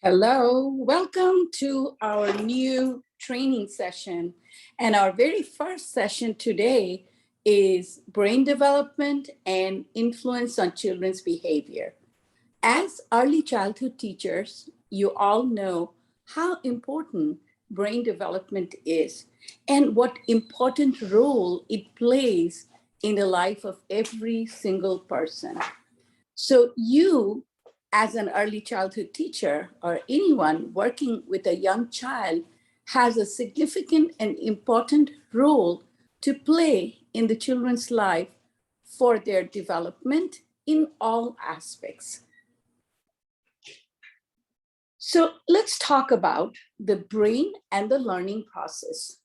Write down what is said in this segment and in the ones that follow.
Hello, welcome to our new training session. And our very first session today is brain development and influence on children's behavior. As early childhood teachers, you all know how important brain development is and what important role it plays in the life of every single person. So you, as an early childhood teacher or anyone working with a young child, has a significant and important role to play in the children's life for their development in all aspects. So let's talk about the brain and the learning process.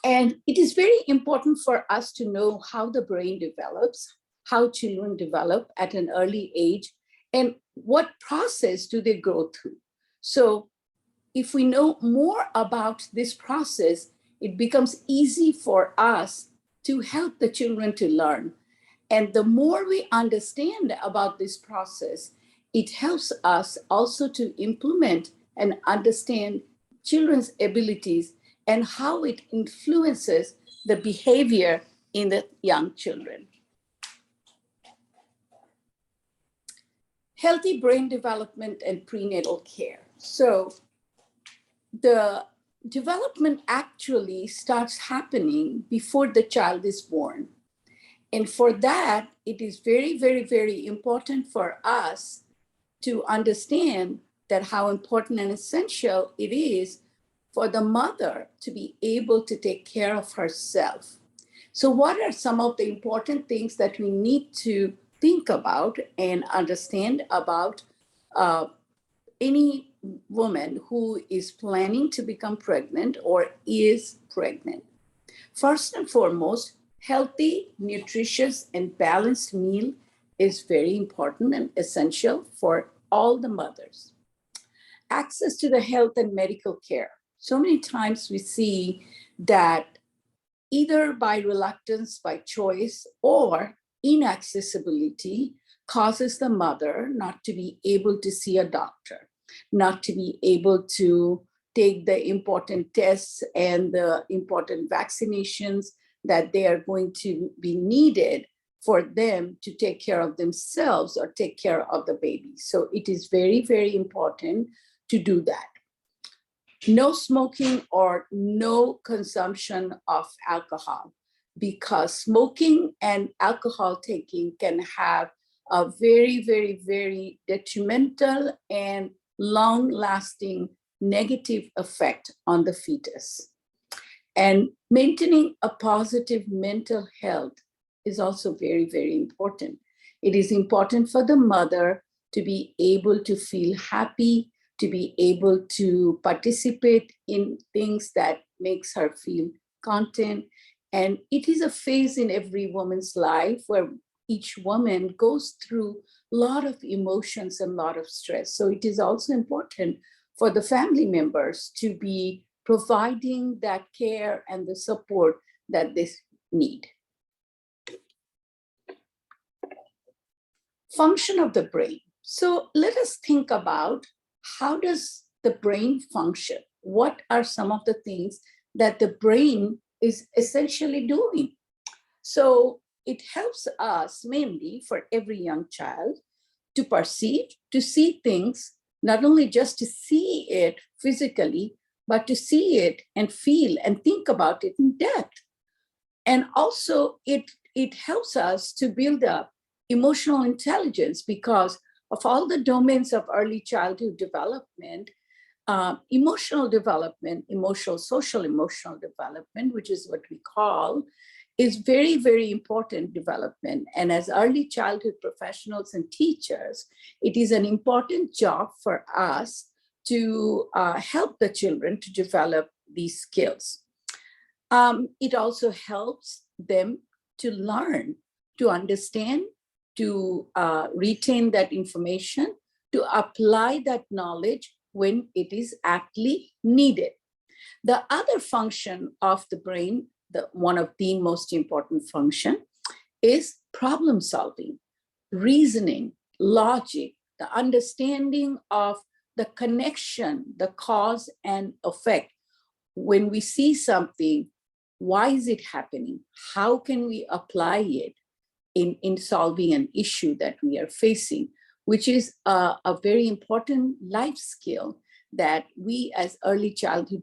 And it is very important for us to know how the brain develops, how children develop at an early age, and what process do they go through. So if we know more about this process, it becomes easy for us to help the children to learn. And the more we understand about this process, it helps us also to implement and understand children's abilities and how it influences the behavior in the young children. Healthy brain development and prenatal care. So the development actually starts happening before the child is born. And for that, it is very, very, very important for us to understand that how important and essential it is for the mother to be able to take care of herself. So what are some of the important things that we need to think about and understand about any woman who is planning to become pregnant or is pregnant? First and foremost, healthy, nutritious, and balanced meal is very important and essential for all the mothers. Access to the health and medical care. So many times we see that either by reluctance, by choice, or inaccessibility causes the mother not to be able to see a doctor, not to be able to take the important tests and the important vaccinations that they are going to be needed for them to take care of themselves or take care of the baby. So it is very, very important to do that. No smoking or no consumption of alcohol, because smoking and alcohol taking can have a very, very, very detrimental and long-lasting negative effect on the fetus. And maintaining a positive mental health is also very, very important. It is important for the mother to be able to feel happy, to be able to participate in things that makes her feel content. And it is a phase in every woman's life where each woman goes through a lot of emotions and a lot of stress. So it is also important for the family members to be providing that care and the support that they need. Function of the brain. So let us think about, how does the brain function? What are some of the things that the brain is essentially doing? So it helps us mainly for every young child to perceive, to see things, not only just to see it physically, but to see it and feel and think about it in depth. And also it helps us to build up emotional intelligence, because of all the domains of early childhood development, emotional development, social emotional development, which is what we call, is very, very important development. And as early childhood professionals and teachers, it is an important job for us to help the children to develop these skills. It also helps them to learn, to understand, to retain that information, to apply that knowledge when it is aptly needed. The other function of the brain, one of the most important function, is problem solving, reasoning, logic, the understanding of the connection, the cause and effect. When we see something, why is it happening? How can we apply it in solving an issue that we are facing, which is a very important life skill that we as early childhood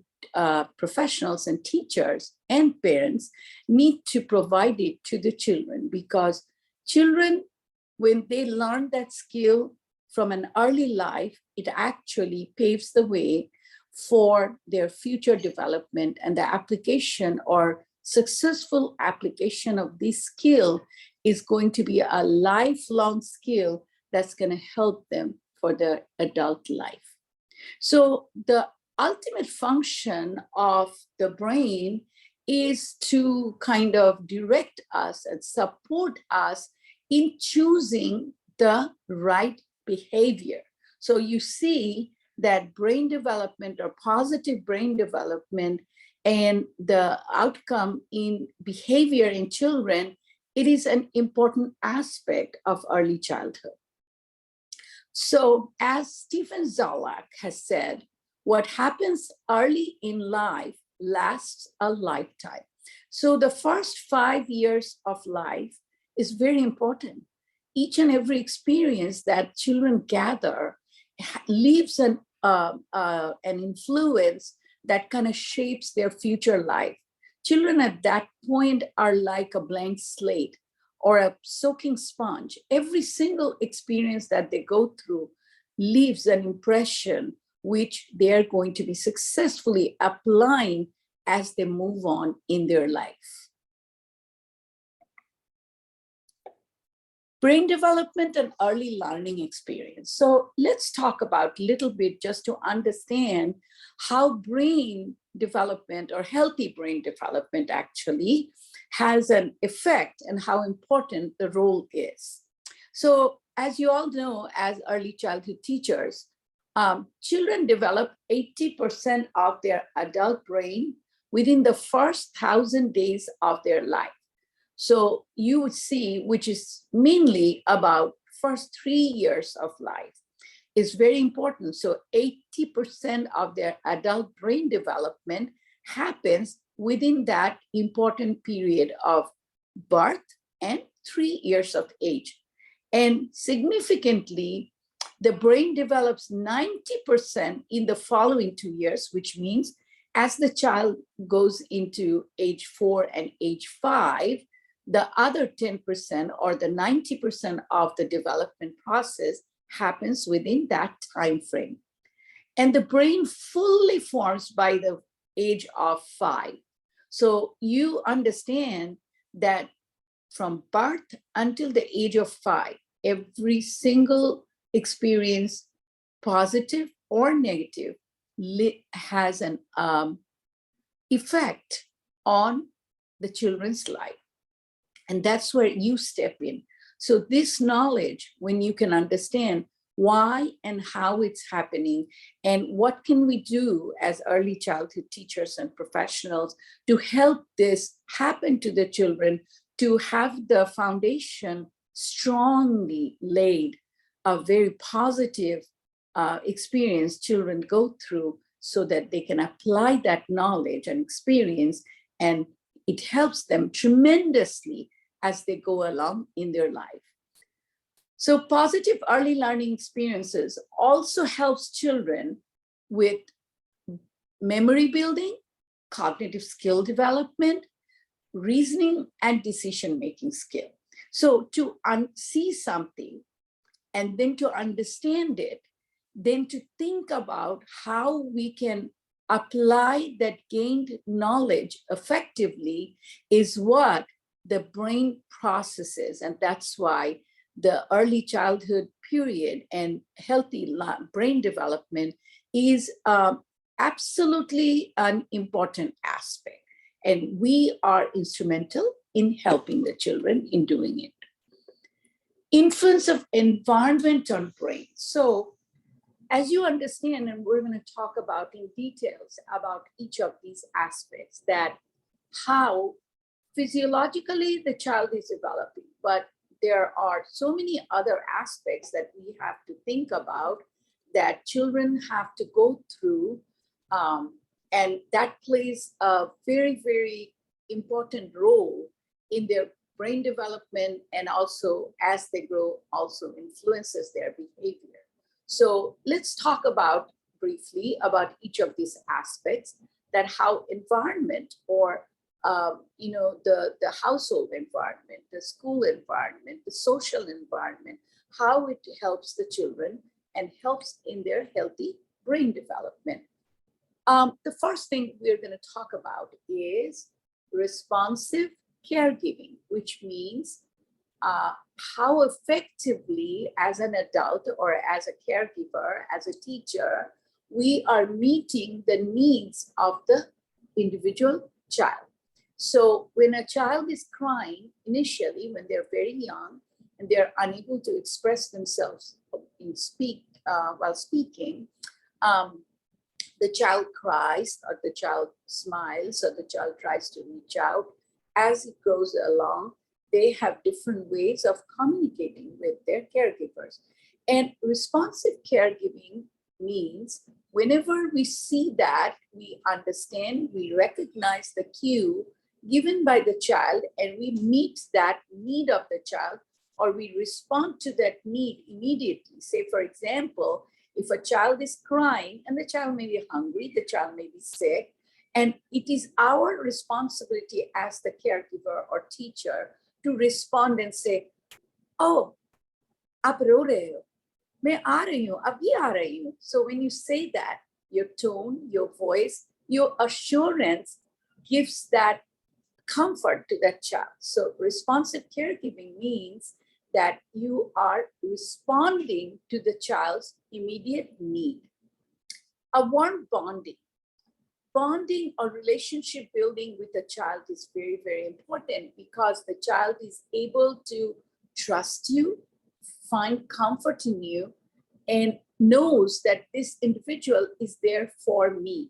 professionals and teachers and parents need to provide it to the children, because children, when they learn that skill from an early life, it actually paves the way for their future development, and the application or successful application of this skill is going to be a lifelong skill that's going to help them for their adult life. So the ultimate function of the brain is to kind of direct us and support us in choosing the right behavior. So you see that brain development or positive brain development and the outcome in behavior in children, it is an important aspect of early childhood. So as Stephen Zolak has said, what happens early in life lasts a lifetime. So the first 5 years of life is very important. Each and every experience that children gather leaves an influence that kind of shapes their future life. Children at that point are like a blank slate or a soaking sponge. Every single experience that they go through leaves an impression which they're going to be successfully applying as they move on in their life. Brain development and early learning experience. So let's talk about a little bit just to understand how brain development or healthy brain development actually has an effect and how important the role is. So as you all know, as early childhood teachers, children develop 80% of their adult brain within the first 1,000 days of their life. So you would see, which is mainly about first 3 years of life, is very important. So 80% of their adult brain development happens within that important period of birth and 3 years of age. And significantly, the brain develops 90% in the following 2 years, which means as the child goes into age 4 and age 5, the other 10% or the 90% of the development process happens within that time frame. And the brain fully forms by the age of 5. So you understand that from birth until the age of 5, every single experience, positive or negative, has an effect on the children's life. And that's where you step in. So this knowledge, when you can understand why and how it's happening, and what can we do as early childhood teachers and professionals to help this happen to the children, to have the foundation strongly laid, a very positive experience children go through so that they can apply that knowledge and experience, and it helps them tremendously as they go along in their life. So positive early learning experiences also helps children with memory building, cognitive skill development, reasoning, and decision-making skill. So to see something and then to understand it, then to think about how we can apply that gained knowledge effectively is what the brain processes. And that's why the early childhood period and healthy brain development is absolutely an important aspect. And we are instrumental in helping the children in doing it. Influence of environment on brain. So as you understand, and we're going to talk about in details about each of these aspects, that how physiologically the child is developing, but there are so many other aspects that we have to think about that children have to go through. And that plays a very, very important role in their brain development, and also as they grow also influences their behavior. So let's talk about briefly about each of these aspects, that how environment, or the household environment, the school environment, the social environment, how it helps the children and helps in their healthy brain development. The first thing we're going to talk about is responsive caregiving, which means how effectively as an adult or as a caregiver, as a teacher, we are meeting the needs of the individual child. So when a child is crying initially, when they're very young and they're unable to express themselves while speaking, the child cries, or the child smiles, or the child tries to reach out. As it goes along, they have different ways of communicating with their caregivers. And responsive caregiving means whenever we see that, we understand, we recognize the cue given by the child, and we meet that need of the child, or we respond to that need immediately. Say, for example, if a child is crying and the child may be hungry, the child may be sick, and it is our responsibility as the caregiver or teacher to respond and say, oh, aap ro rahe ho, main aa rahi hu, abhi aa rahi hu. So when you say that, your tone, your voice, your assurance gives that comfort to that child. So responsive caregiving means that you are responding to the child's immediate need. A warm bonding or relationship building with a child is very, very important, because the child is able to trust you, find comfort in you, and knows that this individual is there for me.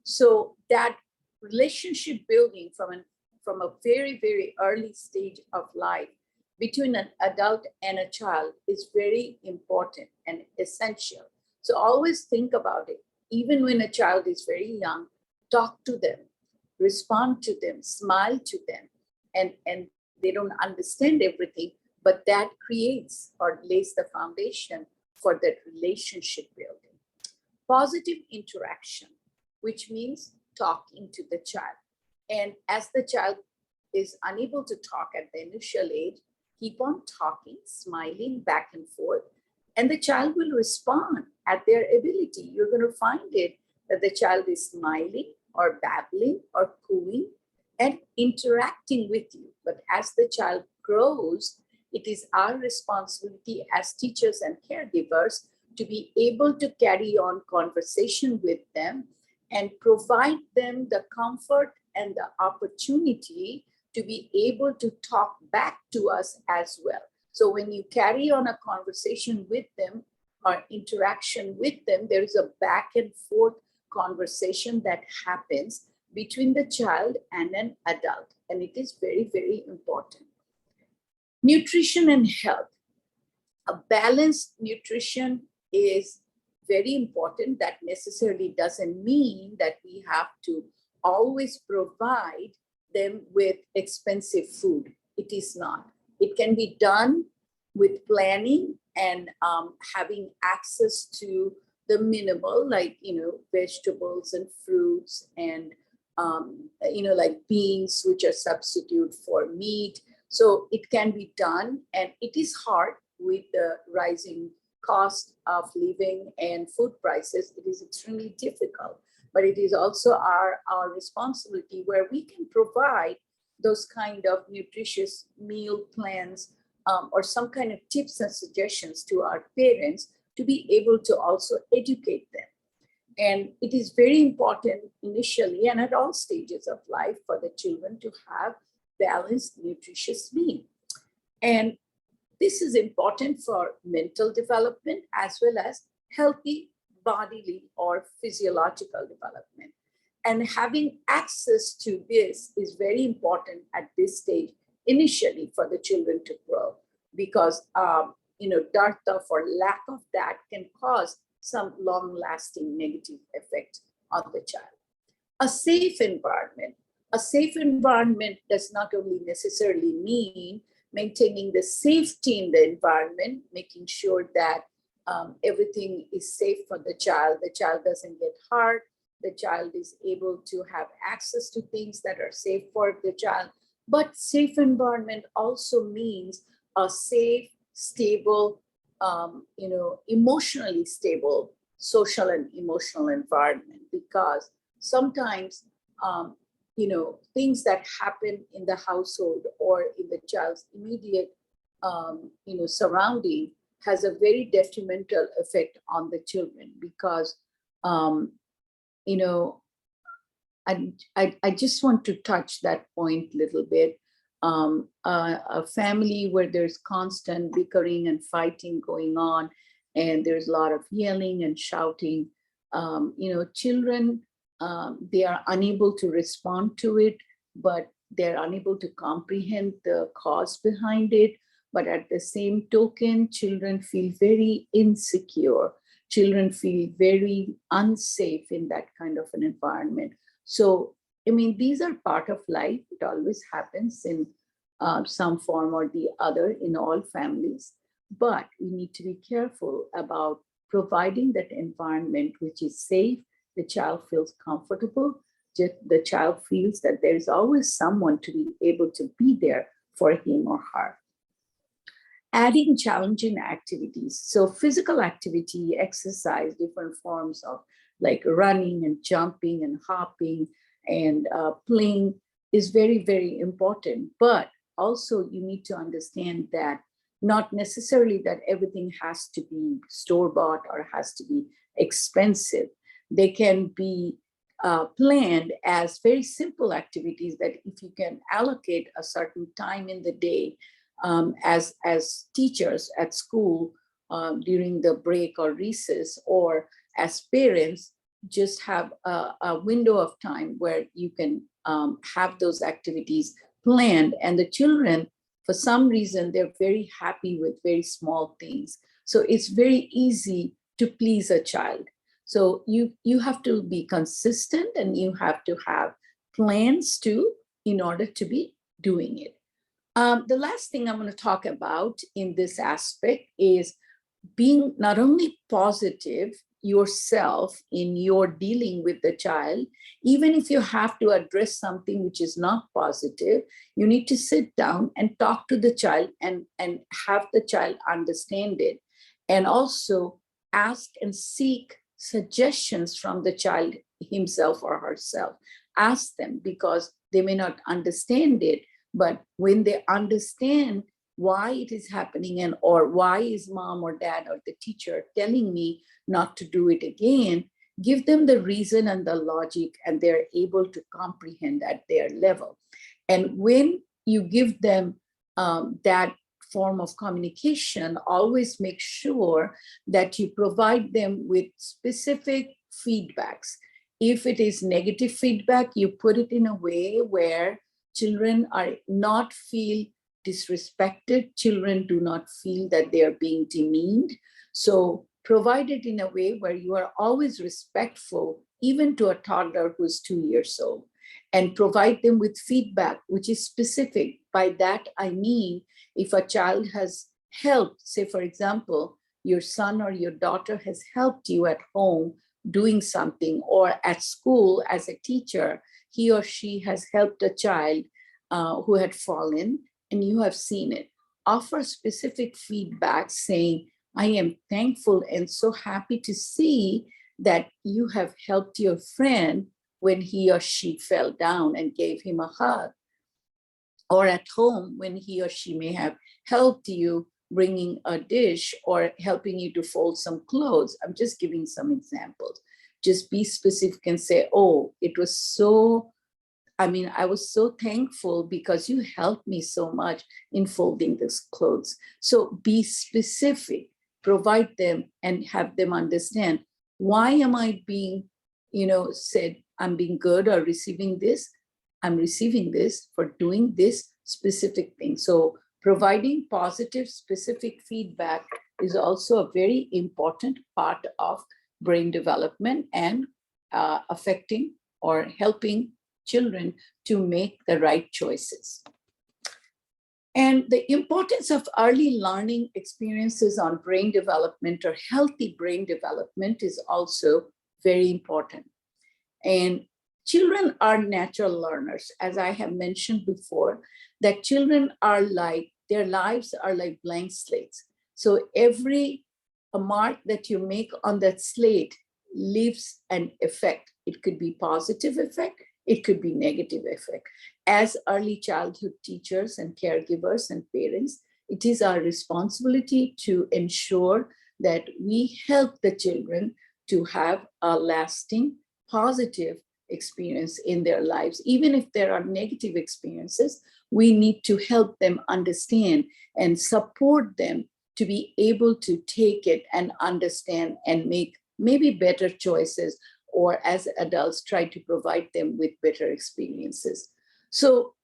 So that relationship building from a very, very early stage of life between an adult and a child is very important and essential. So always think about it. Even when a child is very young, talk to them, respond to them, smile to them, and they don't understand everything, but that creates or lays the foundation for that relationship building. Positive interaction, which means talking to the child. And as the child is unable to talk at the initial age, keep on talking, smiling back and forth, and the child will respond at their ability. You're going to find it that the child is smiling or babbling or cooing and interacting with you. But as the child grows, it is our responsibility as teachers and caregivers to be able to carry on conversation with them and provide them the comfort and the opportunity to be able to talk back to us as well. So when you carry on a conversation with them or interaction with them, there is a back and forth conversation that happens between the child and an adult. And it is very, very important. Nutrition and health. A balanced nutrition is very important. That necessarily doesn't mean that we have to always provide them with expensive food. It is not. It can be done with planning and having access to the minimal, like, vegetables and fruits and, like beans, which are substitute for meat. So it can be done, and it is hard with the rising cost of living and food prices. It is extremely difficult, but it is also our responsibility where we can provide those kind of nutritious meal plans or some kind of tips and suggestions to our parents to be able to also educate them. And it is very important initially and at all stages of life for the children to have balanced, nutritious meal. And this is important for mental development as well as healthy bodily or physiological development. And having access to this is very important at this stage initially for the children to grow, because dearth of or lack of that can cause some long-lasting negative effect on the child. A safe environment. A safe environment does not only necessarily mean maintaining the safety in the environment, making sure that everything is safe for the child doesn't get hurt, the child is able to have access to things that are safe for the child. But safe environment also means a safe, stable, emotionally stable social and emotional environment, because sometimes, things that happen in the household or in the child's immediate, surrounding has a very detrimental effect on the children, because, I just want to touch that point a little bit. A family where there's constant bickering and fighting going on, and there's a lot of yelling and shouting, children, they are unable to respond to it, but they're unable to comprehend the cause behind it. But at the same token, children feel very insecure. Children feel very unsafe in that kind of an environment. So, these are part of life. It always happens in some form or the other in all families. But we need to be careful about providing that environment which is safe. The child feels comfortable. The child feels that there is always someone to be able to be there for him or her. Adding challenging activities. So physical activity, exercise, different forms of like running and jumping and hopping and playing is very, very important. But also you need to understand that not necessarily that everything has to be store-bought or has to be expensive. They can be planned as very simple activities that if you can allocate a certain time in the day, as teachers at school during the break or recess, or as parents, just have a window of time where you can have those activities planned. And the children, for some reason, they're very happy with very small things. So it's very easy to please a child. So you have to be consistent, and you have to have plans too in order to be doing it. The last thing I'm going to talk about in this aspect is being not only positive yourself in your dealing with the child. Even if you have to address something which is not positive, you need to sit down and talk to the child and have the child understand it, and also ask and seek suggestions from the child himself or herself. Ask them, because they may not understand it, but when they understand why it is happening, and or why is mom or dad or the teacher telling me not to do it again, give them the reason and the logic, and they're able to comprehend at their level. And when you give them that form of communication, always make sure that you provide them with specific feedbacks. If it is negative feedback, you put it in a way where children are not feel disrespected. Children do not feel that they are being demeaned. So provide it in a way where you are always respectful, even to a toddler who's 2 years old, and provide them with feedback which is specific. By that, I mean, if a child has helped, say, for example, your son or your daughter has helped you at home doing something, or at school as a teacher, he or she has helped a child who had fallen, and you have seen it. Offer specific feedback saying, I am thankful and so happy to see that you have helped your friend when he or she fell down, and gave him a hug. Or at home, when he or she may have helped you bringing a dish or helping you to fold some clothes. I'm just giving some examples. Just be specific and say, oh, it was so, I was so thankful because you helped me so much in folding these clothes. So be specific, provide them, and have them understand, why am I being, said I'm being good or receiving this? I'm receiving this for doing this specific thing. So providing positive, specific feedback is also a very important part of brain development and affecting or helping children to make the right choices. And the importance of early learning experiences on brain development or healthy brain development is also very important. And children are natural learners, as I have mentioned before, that children are like, their lives are like blank slates. So every mark that you make on that slate leaves an effect. It could be positive effect, it could be negative effect. As early childhood teachers and caregivers and parents, it is our responsibility to ensure that we help the children to have a lasting positive experience in their lives. Even if there are negative experiences, we need to help them understand and support them to be able to take it and understand and make maybe better choices, or as adults try to provide them with better experiences. So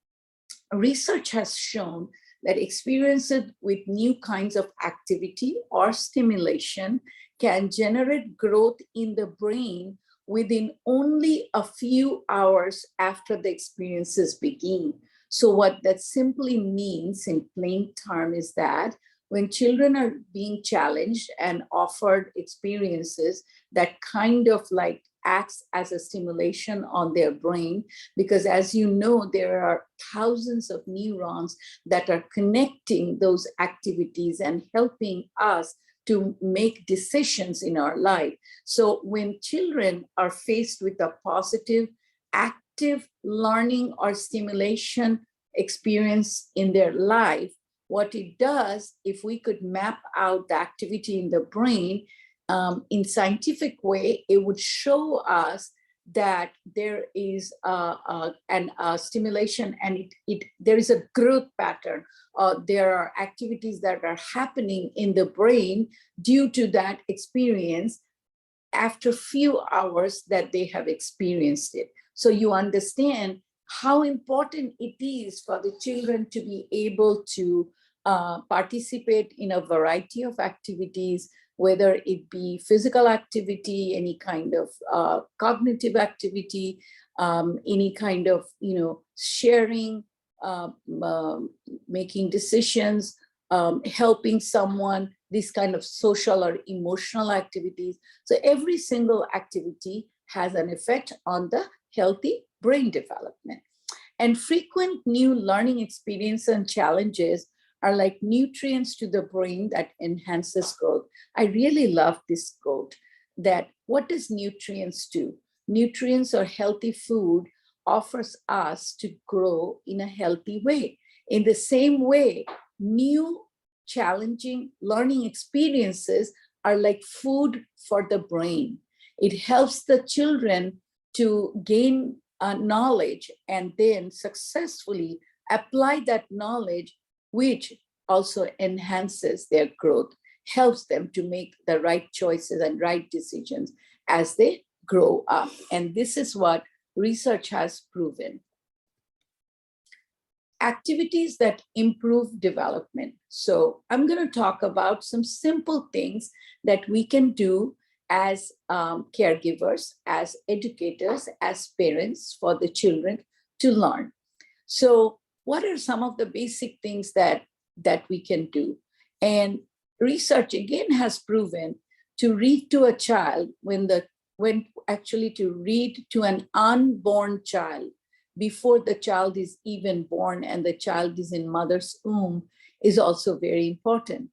research has shown that experiences with new kinds of activity or stimulation can generate growth in the brain within only a few hours after the experiences begin. So what that simply means in plain term is that when children are being challenged and offered experiences that kind of like acts as a stimulation on their brain, because as you know, there are thousands of neurons that are connecting those activities and helping us to make decisions in our life. So when children are faced with a positive, active learning or stimulation experience in their life, what it does, if we could map out the activity in the brain in scientific way, it would show us that there is a stimulation and there is a growth pattern. There are activities that are happening in the brain due to that experience after few hours that they have experienced it. So you understand how important it is for the children to be able to participate in a variety of activities, whether it be physical activity, any kind of cognitive activity, any kind of, sharing, making decisions, helping someone, this kind of social or emotional activities. So every single activity has an effect on the healthy brain development. And frequent new learning experiences and challenges are like nutrients to the brain that enhances growth. I really love this quote, that what does nutrients do? Nutrients or healthy food offers us to grow in a healthy way. In the same way, new challenging learning experiences are like food for the brain. It helps the children to gain knowledge and then successfully apply that knowledge, which also enhances their growth, helps them to make the right choices and right decisions as they grow up. And this is what research has proven. Activities that improve development. So I'm going to talk about some simple things that we can do as caregivers, as educators, as parents for the children to learn. So what are some of the basic things that we can do? And research again has proven to read to a child when actually to read to an unborn child before the child is even born and the child is in mother's womb is also very important.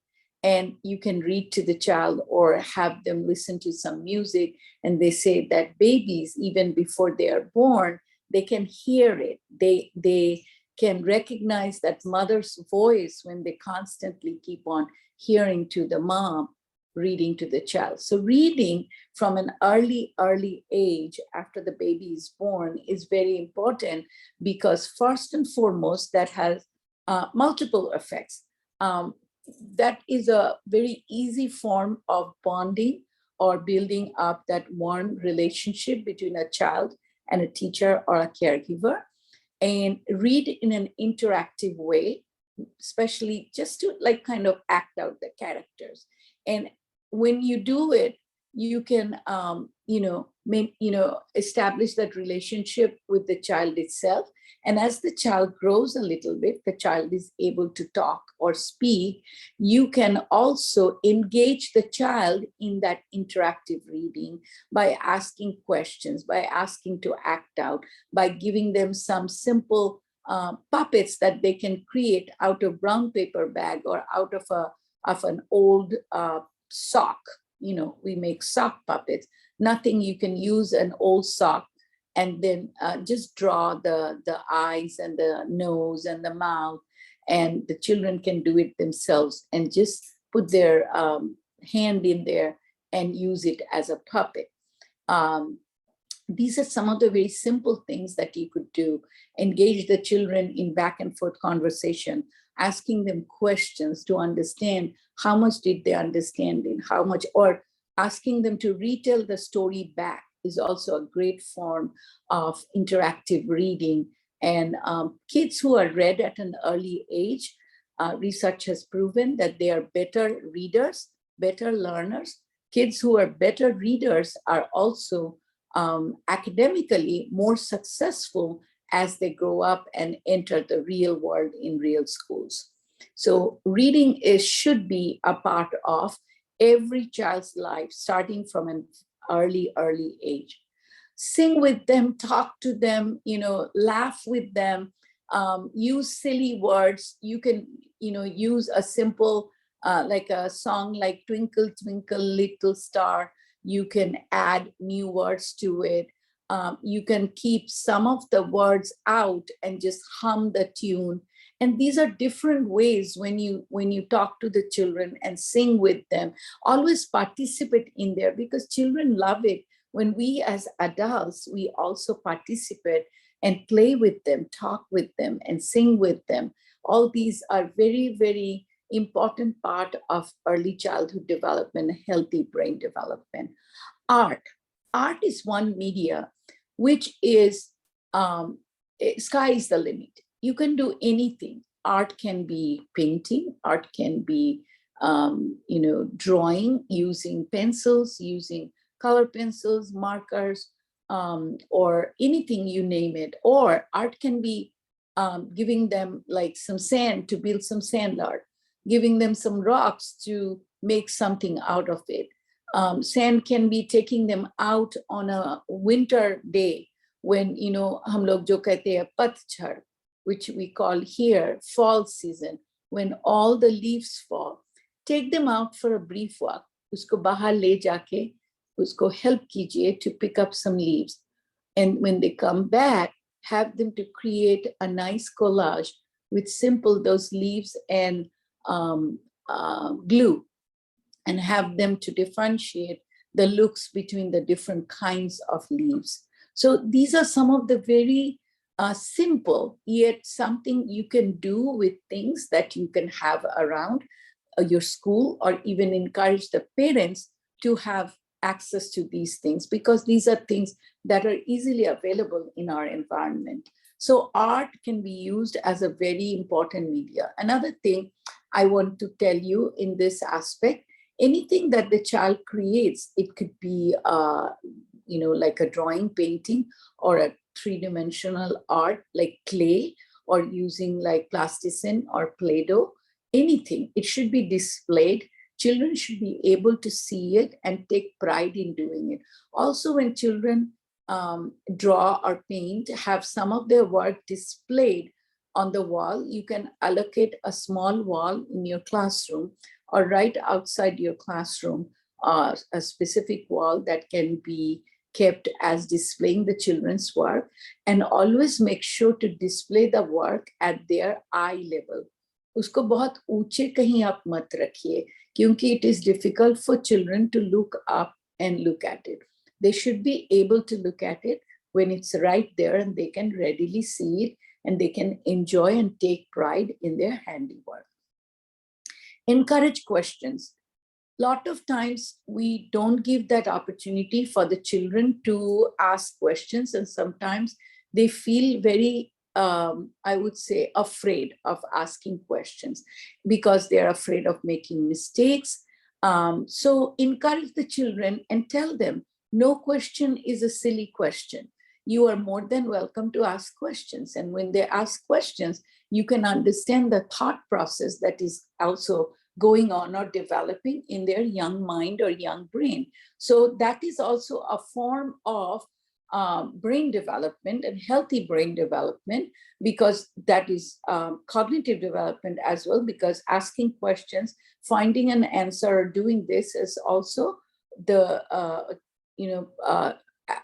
And you can read to the child or have them listen to some music, and they say that babies, even before they are born, they can hear it. They can recognize that mother's voice when they constantly keep on hearing to the mom reading to the child. So reading from an early age after the baby is born is very important, because first and foremost, that has multiple effects. That is a very easy form of bonding or building up that warm relationship between a child and a teacher or a caregiver. And read in an interactive way, especially just to like kind of act out the characters. And when you do it, you can, establish that relationship with the child itself. And as the child grows a little bit, the child is able to talk or speak. You can also engage the child in that interactive reading by asking questions, by asking to act out, by giving them some simple puppets that they can create out of brown paper bag or out of an old sock. We make sock puppets. Nothing, you can use an old sock and then just draw the eyes and the nose and the mouth, and the children can do it themselves and just put their hand in there and use it as a puppet. These are some of the very simple things that you could do. Engage the children in back and forth conversation, asking them questions to understand how much did they understand and how much, or asking them to retell the story back is also a great form of interactive reading. And kids who are read at an early age, research has proven that they are better readers, better learners. Kids who are better readers are also academically more successful as they grow up and enter the real world in real schools. So reading should be a part of every child's life, starting from an early age. Sing with them, talk to them, laugh with them, use silly words. You can, use a simple, like a song like Twinkle, Twinkle, Little Star. You can add new words to it. You can keep some of the words out and just hum the tune. And these are different ways when you talk to the children and sing with them. Always participate in there, because children love it. When we as adults, we also participate and play with them, talk with them, and sing with them. All these are very, very important part of early childhood development, healthy brain development. Art is one media which is sky is the limit. You can do anything. Art can be painting, art can be drawing using pencils, using color pencils, markers, or anything, you name it. Or art can be giving them like some sand to build some sand art, giving them some rocks to make something out of it. Sand can be taking them out on a winter day when, hum log jo kehte hai patchhad, which we call here fall season, when all the leaves fall. Take them out for a brief walk. Usko bahar le jaake, usko help kijiye to pick up some leaves. And when they come back, have them to create a nice collage with simple those leaves and glue, and have them to differentiate the looks between the different kinds of leaves. So these are some of the very simple, yet something you can do with things that you can have around your school, or even encourage the parents to have access to these things, because these are things that are easily available in our environment. So art can be used as a very important media. Another thing I want to tell you in this aspect, anything that the child creates, it could be, like a drawing, painting, or a three-dimensional art like clay, or using like plasticine or Play-Doh, anything. It should be displayed. Children should be able to see it and take pride in doing it. Also, when children draw or paint, have some of their work displayed on the wall. You can allocate a small wall in your classroom, or right outside your classroom, a specific wall that can be kept as displaying the children's work. And always make sure to display the work at their eye level. उसको बहुत ऊंचे कहीं आप मत रखिए, क्योंकि it is difficult for children to look up and look at it. They should be able to look at it when it's right there, and they can readily see it, and they can enjoy and take pride in their handiwork. Encourage questions. A lot of times we don't give that opportunity for the children to ask questions, and sometimes they feel very, I would say, afraid of asking questions, because they're afraid of making mistakes. So encourage the children and tell them, no question is a silly question. You are more than welcome to ask questions. And when they ask questions, you can understand the thought process that is also going on or developing in their young mind or young brain. So that is also a form of brain development and healthy brain development, because that is cognitive development as well, because asking questions, finding an answer, or doing this is also the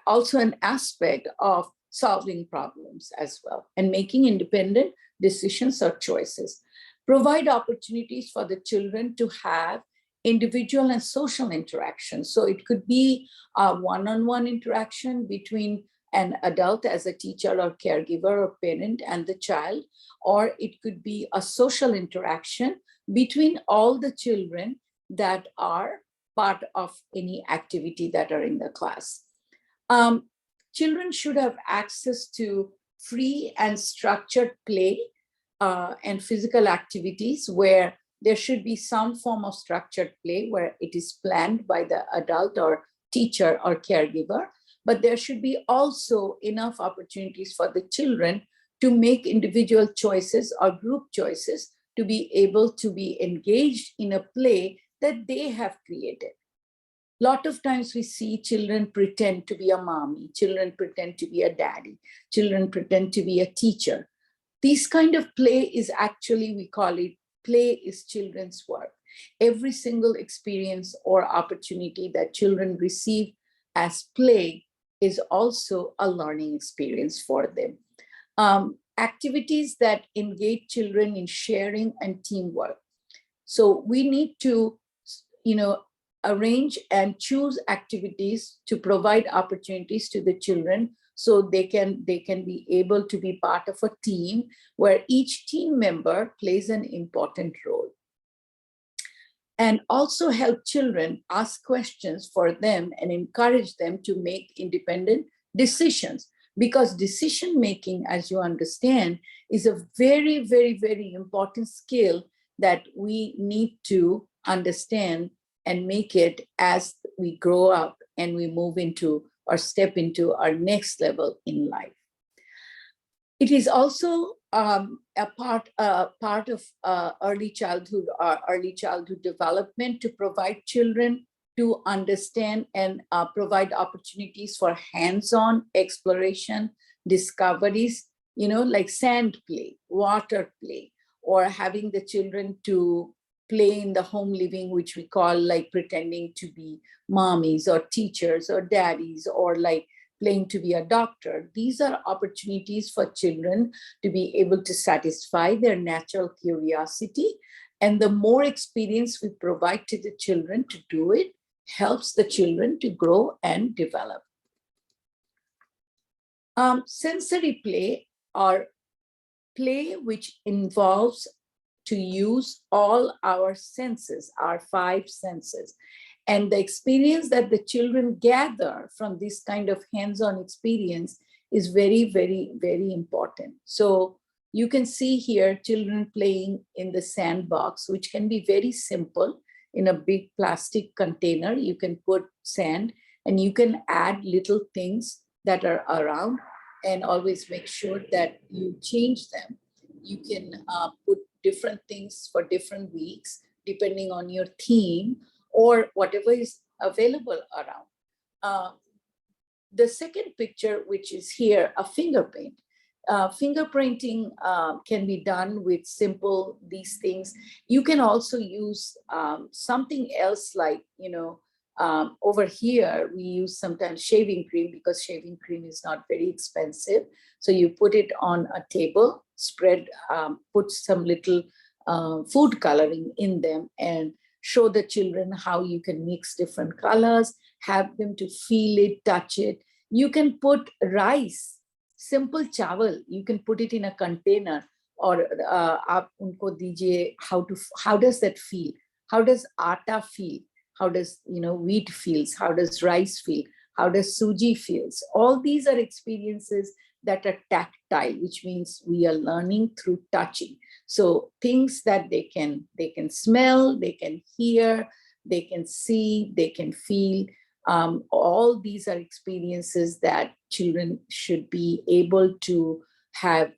also an aspect of solving problems as well, and making independent decisions or choices. Provide opportunities for the children to have individual and social interactions. So it could be a one-on-one interaction between an adult as a teacher or caregiver or parent and the child, or it could be a social interaction between all the children that are part of any activity that are in the class. Children should have access to free and structured play and physical activities, where there should be some form of structured play where it is planned by the adult or teacher or caregiver, but there should be also enough opportunities for the children to make individual choices or group choices to be able to be engaged in a play that they have created. A lot of times we see children pretend to be a mommy, children pretend to be a daddy, children pretend to be a teacher. This kind of play is actually, we call it, play is children's work. Every single experience or opportunity that children receive as play is also a learning experience for them. Activities that engage children in sharing and teamwork. So we need to, arrange and choose activities to provide opportunities to the children, so they can be able to be part of a team where each team member plays an important role. And also help children ask questions for them and encourage them to make independent decisions, because decision making, as you understand, is a very, very, very important skill that we need to understand and make it as we grow up and we move into or step into our next level in life. It is also a part of early childhood development to provide children to understand and provide opportunities for hands-on exploration, discoveries, like sand play, water play, or having the children to play in the home living, which we call like pretending to be mommies or teachers or daddies, or like playing to be a doctor. These are opportunities for children to be able to satisfy their natural curiosity. And the more experience we provide to the children to do it, helps the children to grow and develop. Sensory play, or play which involves to use all our senses, our 5 senses. And the experience that the children gather from this kind of hands-on experience is very, very, very important. So you can see here children playing in the sandbox, which can be very simple. In a big plastic container, you can put sand and you can add little things that are around, and always make sure that you change them. You can put different things for different weeks, depending on your theme or whatever is available around. The second picture, which is here, a fingerprint. Fingerprinting can be done with simple these things. You can also use something else, like, over here, we use sometimes shaving cream, because shaving cream is not very expensive. So you put it on a table, spread, put some little food coloring in them, and show the children how you can mix different colors, have them to feel it, touch it. You can put rice, simple chawal, you can put it in a container, or aap unko dijiye how does that feel? How does atta feel? How does wheat feels? How does rice feel? How does suji feels? All these are experiences that are tactile, which means we are learning through touching. So things that they can smell, they can hear, they can see, they can feel. All these are experiences that children should be able to have,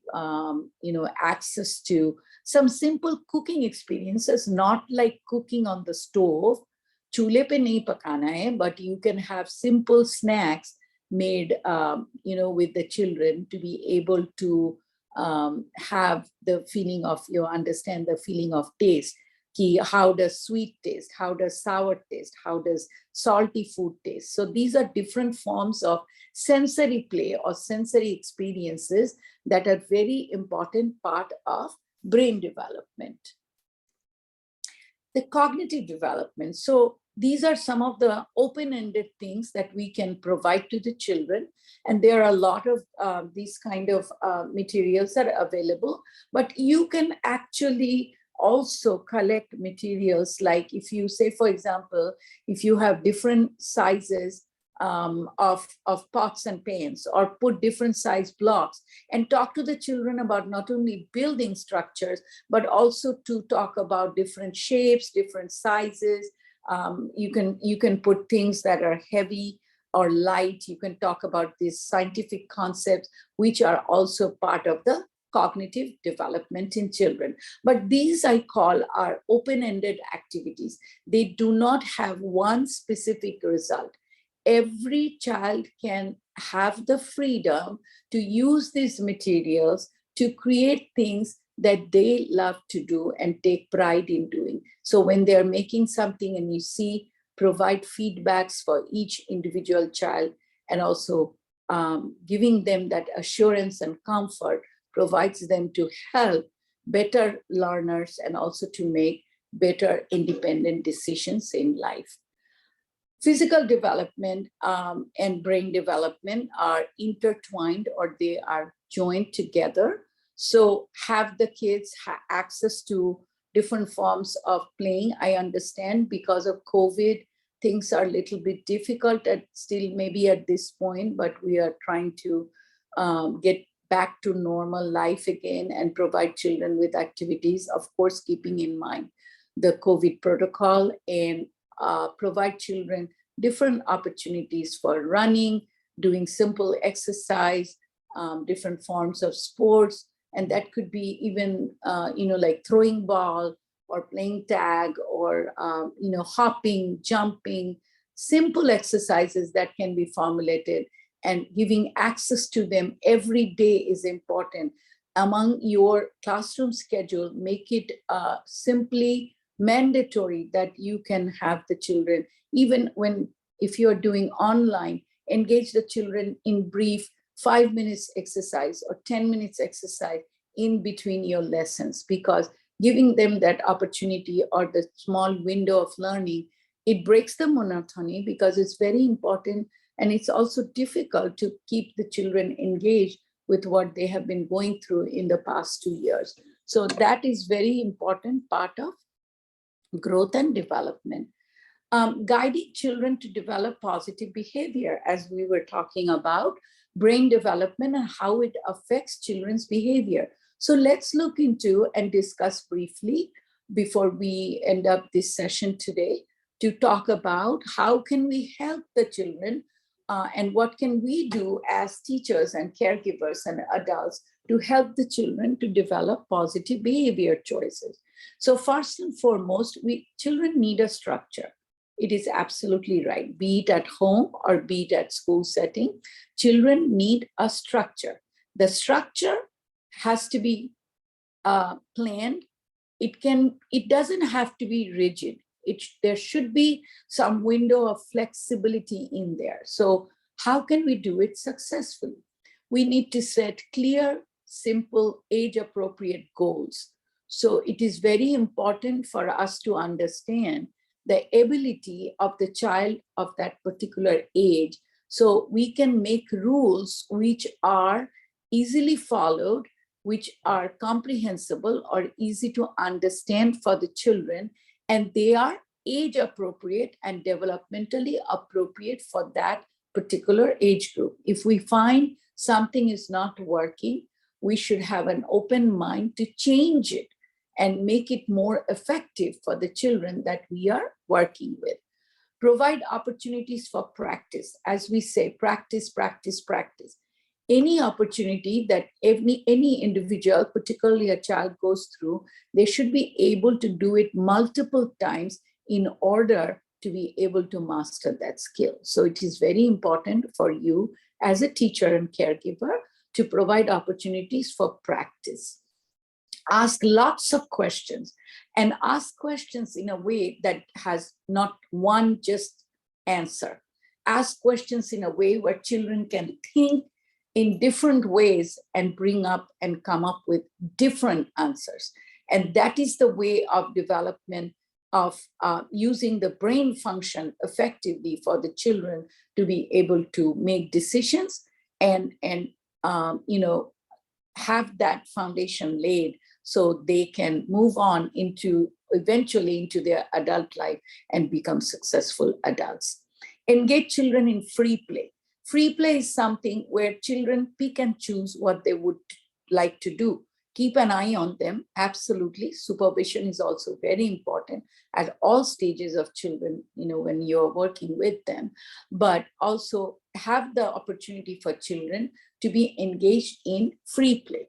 access to. Some simple cooking experiences, not like cooking on the stove, chulhe pe nahi pakana hai, but you can have simple snacks made, with the children to be able to have the feeling of, understand the feeling of taste. How does sweet taste? How does sour taste? How does salty food taste? So these are different forms of sensory play or sensory experiences that are very important part of brain development. The cognitive development. So these are some of the open-ended things that we can provide to the children. And there are a lot of these kind of materials that are available, but you can actually also collect materials. Like if you say, for example, if you have different sizes of pots and pans, or put different size blocks, and talk to the children about not only building structures, but also to talk about different shapes, different sizes. You can put things that are heavy or light. You can talk about these scientific concepts, which are also part of the cognitive development in children. But these I call are open-ended activities. They do not have one specific result. Every child can have the freedom to use these materials to create things that they love to do and take pride in doing. So when they're making something and you see, provide feedbacks for each individual child, and also giving them that assurance and comfort provides them to help better learners and also to make better independent decisions in life. Physical development and brain development are intertwined, or they are joined together. So have the kids access to different forms of playing. I understand because of COVID, things are a little bit difficult still maybe at this point, but we are trying to get back to normal life again and provide children with activities, of course, keeping in mind the COVID protocol, and provide children different opportunities for running, doing simple exercise, different forms of sports. And that could be even, like throwing ball or playing tag, or, hopping, jumping, simple exercises that can be formulated, and giving access to them every day is important. Among your classroom schedule, make it simply mandatory that you can have the children, even if you're doing online, engage the children in brief 5 minutes exercise or 10 minutes exercise in between your lessons, because giving them that opportunity or the small window of learning, it breaks the monotony, because it's very important. And it's also difficult to keep the children engaged with what they have been going through in the past 2 years. So that is very important part of growth and development. Guiding children to develop positive behavior, as we were talking about brain development and how it affects children's behavior. So let's look into and discuss briefly before we end up this session today, to talk about how can we help the children and what can we do as teachers and caregivers and adults to help the children to develop positive behavior choices. So first and foremost, children need a structure. It is absolutely right. Be it at home or be it at school setting, children need a structure. The structure has to be planned. It doesn't have to be rigid. There should be some window of flexibility in there. So how can we do it successfully? We need to set clear, simple, age-appropriate goals. So it is very important for us to understand the ability of the child of that particular age, so we can make rules which are easily followed, which are comprehensible or easy to understand for the children, and they are age appropriate and developmentally appropriate for that particular age group. If we find something is not working, we should have an open mind to change it. and make it more effective for the children that we are working with. Provide opportunities for practice. As we say, practice, practice, practice. Any opportunity that any individual, particularly a child, goes through, they should be able to do it multiple times in order to be able to master that skill. So it is very important for you as a teacher and caregiver to provide opportunities for practice. Ask lots of questions, and ask questions in a way that has not one just answer. Ask questions in a way where children can think in different ways and bring up and come up with different answers. And that is the way of development of using the brain function effectively for the children to be able to make decisions and have that foundation laid so they can move on eventually into their adult life and become successful adults. Engage children in free play. Free play is something where children pick and choose what they would like to do. Keep an eye on them, absolutely. Supervision is also very important at all stages of children, when you're working with them, but also have the opportunity for children to be engaged in free play.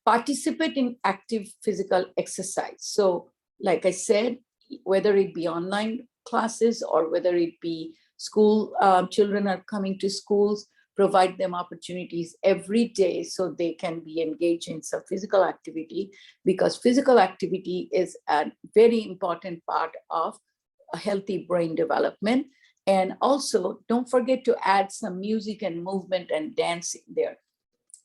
Participate in active physical exercise. So, like I said, whether it be online classes or whether it be school, children are coming to schools, provide them opportunities every day so they can be engaged in some physical activity, because physical activity is a very important part of a healthy brain development. And also, don't forget to add some music and movement and dancing there.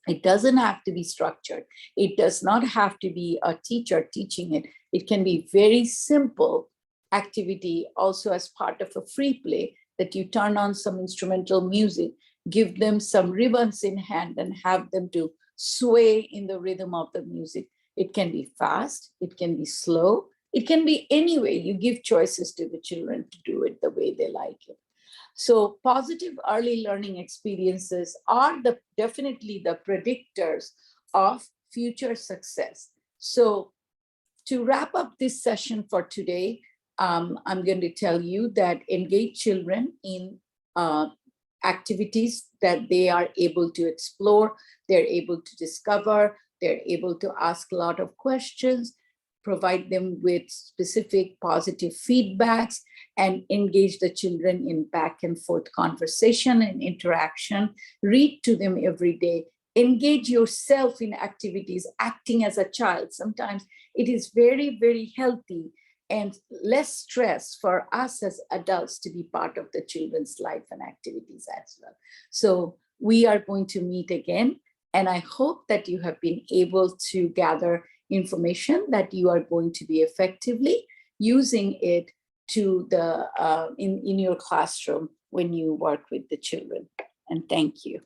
It doesn't have to be structured. It does not have to be a teacher teaching it. It can be very simple activity also as part of a free play, that you turn on some instrumental music, give them some ribbons in hand and have them to sway in the rhythm of the music. It can be fast, it can be slow, it can be any way. You give choices to the children to do it the way they like it. So positive early learning experiences are definitely the predictors of future success. So to wrap up this session for today, I'm going to tell you that engage children in activities that they are able to explore, they're able to discover, they're able to ask a lot of questions, provide them with specific positive feedbacks, and engage the children in back and forth conversation and interaction. Read to them every day. Engage yourself in activities, acting as a child. Sometimes it is very, very healthy and less stress for us as adults to be part of the children's life and activities as well. So we are going to meet again, and I hope that you have been able to gather information that you are going to be effectively using it to in your classroom when you work with the children. And thank you.